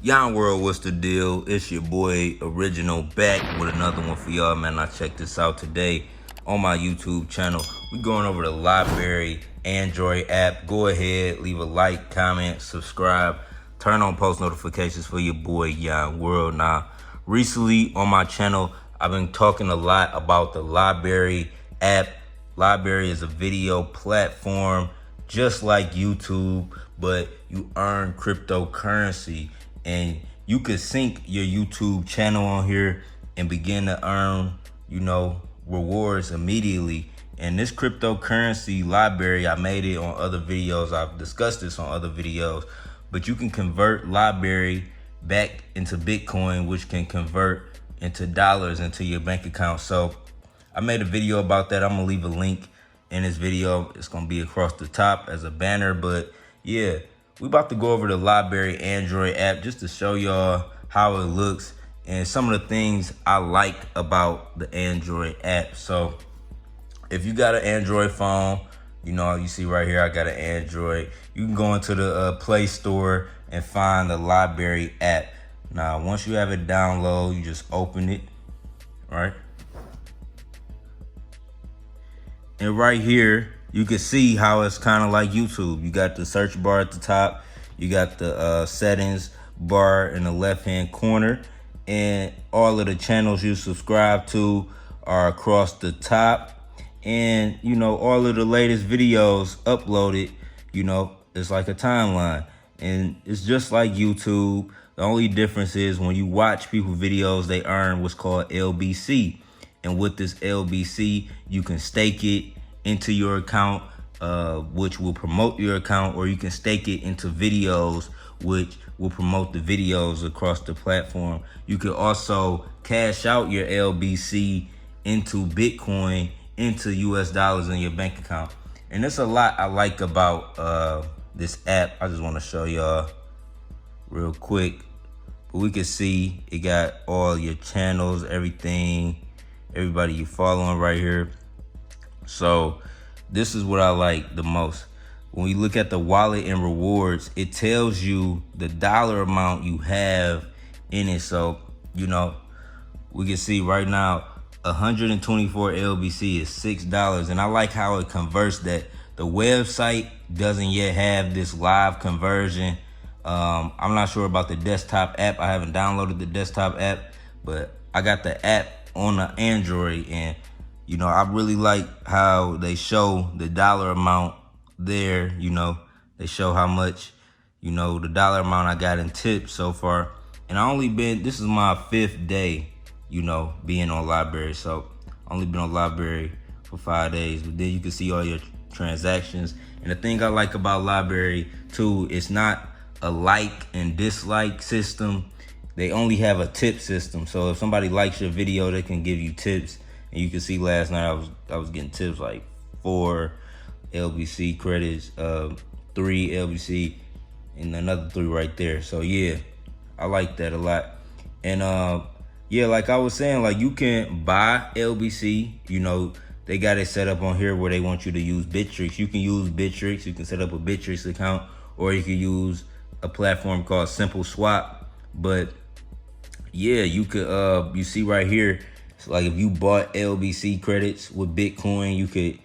Yon World, what's the deal? It's your boy Original back with another one for y'all, man. I checked this out today on my YouTube channel. We're going over the LBRY Android app. Go ahead, leave a like, comment, subscribe, turn on post notifications for your boy Yon World. Now, recently on my channel, I've been talking a lot about the LBRY app. LBRY is a video platform just like YouTube, but you earn cryptocurrency. And you could sync your YouTube channel on here and begin to earn, rewards immediately. And this cryptocurrency LBRY, I made it on other videos. I've discussed this on other videos, but you can convert LBRY back into Bitcoin, which can convert into dollars into your bank account. So I made a video about that. I'm gonna leave a link in this video. It's gonna be across the top as a banner, but yeah. We about to go over the LBRY Android app just to show y'all how it looks and some of the things I like about the Android app. So if you got an Android phone, you see right here, I got an Android. You can go into the Play Store and find the LBRY app. Now, once you have it download, you just open it, right? And right here, you can see how it's kind of like YouTube. You got the search bar at the top. You got the settings bar in the left-hand corner. And all of the channels you subscribe to are across the top. And, all of the latest videos uploaded, it's like a timeline. And it's just like YouTube. The only difference is when you watch people's videos, they earn what's called LBC. And with this LBC, you can stake it into your account, which will promote your account, or you can stake it into videos, which will promote the videos across the platform. You can also cash out your LBC into Bitcoin, into US dollars in your bank account. And there's a lot I like about this app. I just want to show y'all real quick. But we can see it got all your channels, everything, everybody you following right here. So this is what I like the most. When you look at the wallet and rewards, it tells you the dollar amount you have in it. So, we can see right now 124 LBC is $6. And I like how it converts that. The website doesn't yet have this live conversion. I'm not sure about the desktop app. I haven't downloaded the desktop app, but I got the app on the Android, and I really like how they show the dollar amount there. They show how much, the dollar amount I got in tips so far. And this is my 5th day, being on LBRY. So I only been on LBRY for 5 days, but then you can see all your transactions. And the thing I like about LBRY too, it's not a like and dislike system. They only have a tip system. So if somebody likes your video, they can give you tips. And you can see last night I was getting tips like 4 LBC credits, 3 LBC, and another 3 right there. So yeah, I like that a lot. And yeah, like I was saying, like you can buy LBC. They got it set up on here where they want you to use Bittrex. You can use Bittrex. You can set up a Bittrex account, or you can use a platform called Simple Swap. But yeah, you could you see right here, it's like if you bought LBC credits with Bitcoin, you could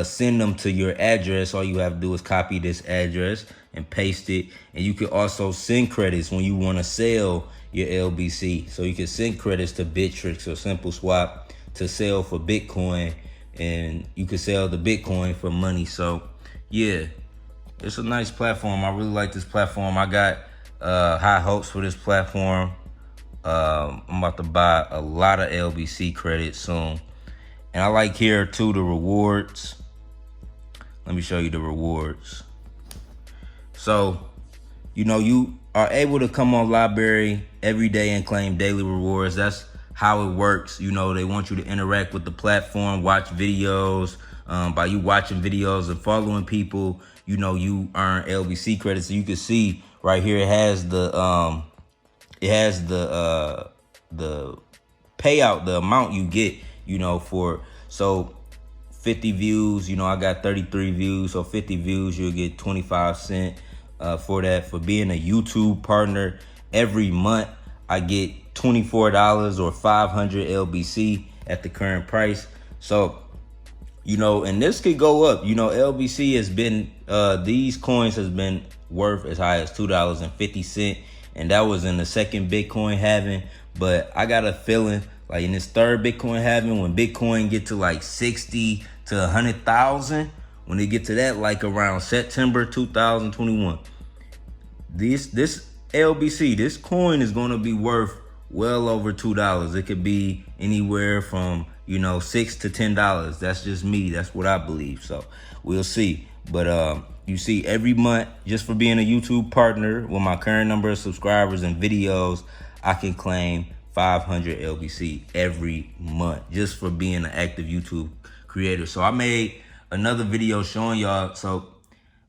send them to your address. All you have to do is copy this address and paste it. And you could also send credits when you want to sell your LBC. So you can send credits to Bittrex or Simple Swap to sell for Bitcoin, and you can sell the Bitcoin for money. So yeah, it's a nice platform. I really like this platform. I got high hopes for this platform. I'm about to buy a lot of LBC credits soon. And I like here too the rewards. Let me show you the rewards. So, you are able to come on LBRY every day and claim daily rewards. That's how it works. They want you to interact with the platform, watch videos. By you watching videos and following people, you earn LBC credits. So you can see right here, it has the payout, the amount you get, for, so 50 views, I got 33 views. So 50 views, you'll get 25 cents for that, for being a YouTube partner. every month I get $24 or 500 LBC at the current price. So, and this could go up. LBC has been, these coins has been worth as high as $2.50, and that was in the second Bitcoin halving. But I got a feeling like in this third Bitcoin halving, when Bitcoin get to like 60 to 100,000, when they get to that, like around September 2021, this LBC, this coin is going to be worth well over $2. It could be anywhere from $6 to $10. That's just me. That's what I believe. So we'll see. But you see, every month, just for being a YouTube partner with my current number of subscribers and videos, I can claim 500 LBC every month just for being an active YouTube creator. So I made another video showing y'all. So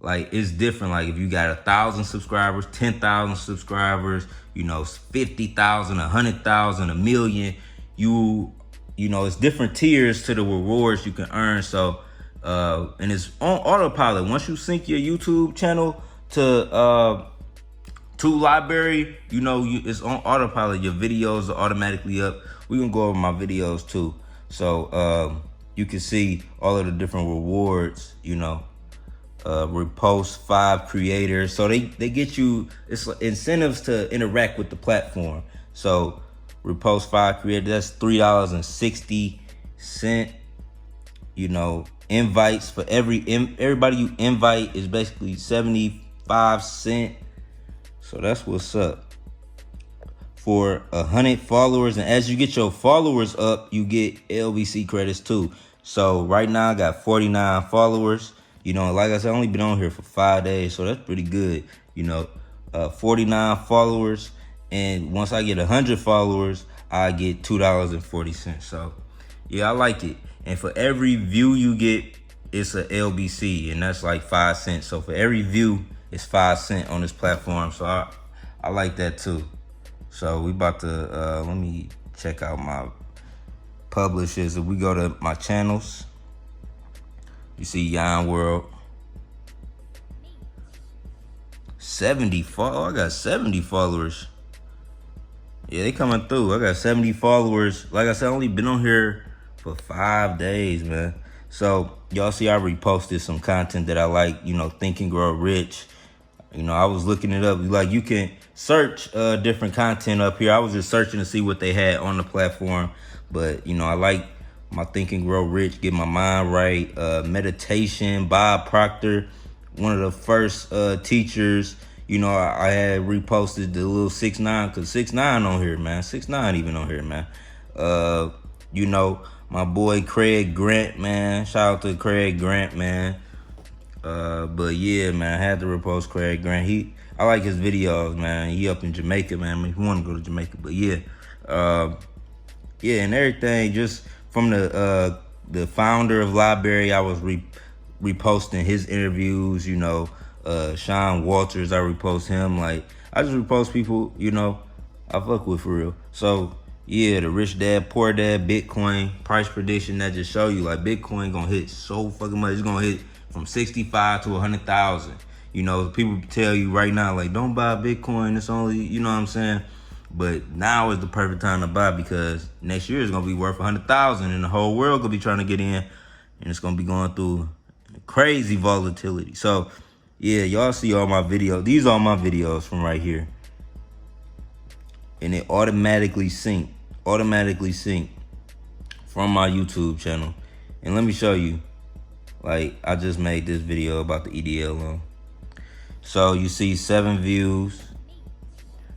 like, it's different. Like, if you got 1,000 subscribers, 10,000 subscribers, 50,000, 100,000, a million, it's different tiers to the rewards you can earn. So, and it's on autopilot. Once you sync your YouTube channel to LBRY, it's on autopilot. Your videos are automatically up. We can go over my videos too. So, you can see all of the different rewards, repost 5 creators. So they get you, it's incentives to interact with the platform. So repost 5 creators, that's $3.60. Invites for everybody you invite is basically 75 cents. So that's what's up. For 100 followers, and as you get your followers up, you get LBC credits too. So right now I got 49 followers. Like I said, I only been on here for 5 days, so that's pretty good. 49 followers, and once I get 100 followers, I get $2.40. So yeah, I like it. And for every view you get, it's a LBC, and that's like 5 cents. So for every view, it's 5 cents on this platform. So I like that too. So we about to let me check out my publishers. If we go to my channels, you see YON World. 70 I got 70 followers. Yeah, they coming through. I got 70 followers. Like I said, I only been on here for 5 days, man. So y'all see I reposted some content that I like, Think and Grow Rich. I was looking it up. Like, you can search different content up here. I was just searching to see what they had on the platform. But, I like my Think and Grow Rich, Get My Mind Right, meditation, Bob Proctor, one of the first teachers. I had reposted the little 6ix9ine, because 6ix9ine on here, man. 6ix9ine even on here, man. My boy Craig Grant, man. Shout out to Craig Grant, man. But yeah, man, I had to repost Craig Grant. I like his videos, man. He up in Jamaica, man. If you want to go to Jamaica, but yeah, and everything just from the founder of LBRY. I was reposting his interviews. Sean Walters, I repost him. Like, I just repost people, I fuck with for real. So yeah, the Rich Dad Poor Dad Bitcoin price prediction, that just show you like Bitcoin gonna hit so fucking much. It's gonna hit from 65 to 100,000. People tell you right now, like, don't buy Bitcoin. It's only, you know what I'm saying? But now is the perfect time to buy, because next year is gonna be worth 100,000, and the whole world gonna be trying to get in, and it's gonna be going through crazy volatility. So yeah, y'all see all my videos. These are my videos from right here, and it automatically sync from my YouTube channel. And let me show you. Like, I just made this video about the EDL loan. So you see 7 views,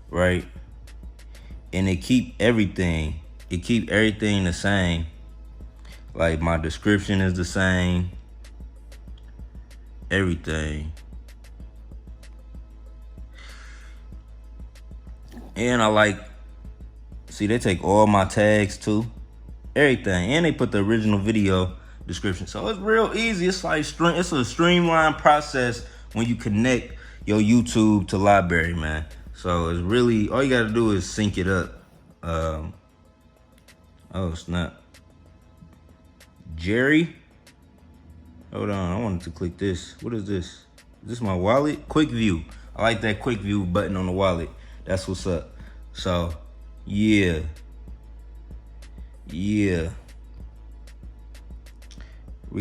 right? And it keep everything the same. Like, my description is the same. Everything. And I like, see, they take all my tags too. Everything. And they put the original video description. So it's real easy. It's like it's a streamlined process when you connect your YouTube to LBRY, man. So it's really, all you gotta do is sync it up. Oh snap. Jerry, hold on, I wanted to click this. What is this? Is this my wallet? Quick view. I like that quick view button on the wallet. That's what's up. So, yeah. We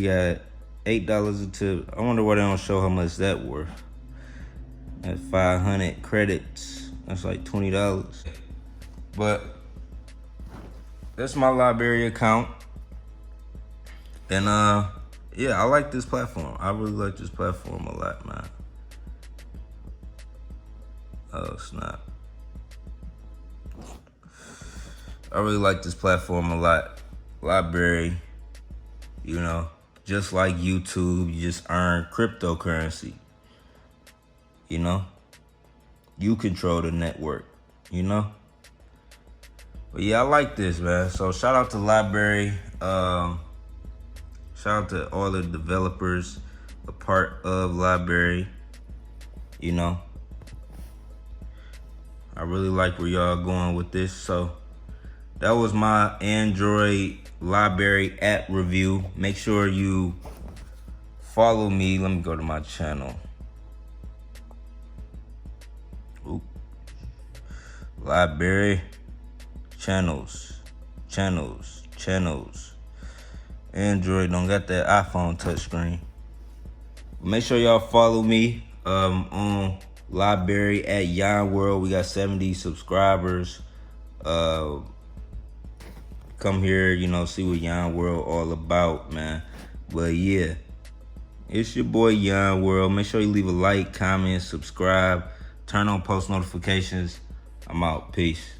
got $8 a tip. I wonder why they don't show how much that worth. At 500 credits, that's like $20. But that's my LBRY account. And yeah, I like this platform. I really like this platform a lot, man. Oh snap. I really like this platform a lot. LBRY, you know, just like YouTube, you just earn cryptocurrency. You know, you control the network, you know. But yeah, I like this, man. So shout out to LBRY. Shout out to all the developers, a part of LBRY. You know, I really like where y'all going with this. So that was my Android LBRY app review. Make sure you follow me. Let me go to my channel. Oop. LBRY channels. Android don't got that iPhone touchscreen. Make sure y'all follow me on LBRY at YON WORLD. We got 70 subscribers. Come here, you know, see what YON WORLD all about, man. But yeah, it's your boy YON WORLD. Make sure you leave a like, comment, subscribe, turn on post notifications. I'm out. Peace.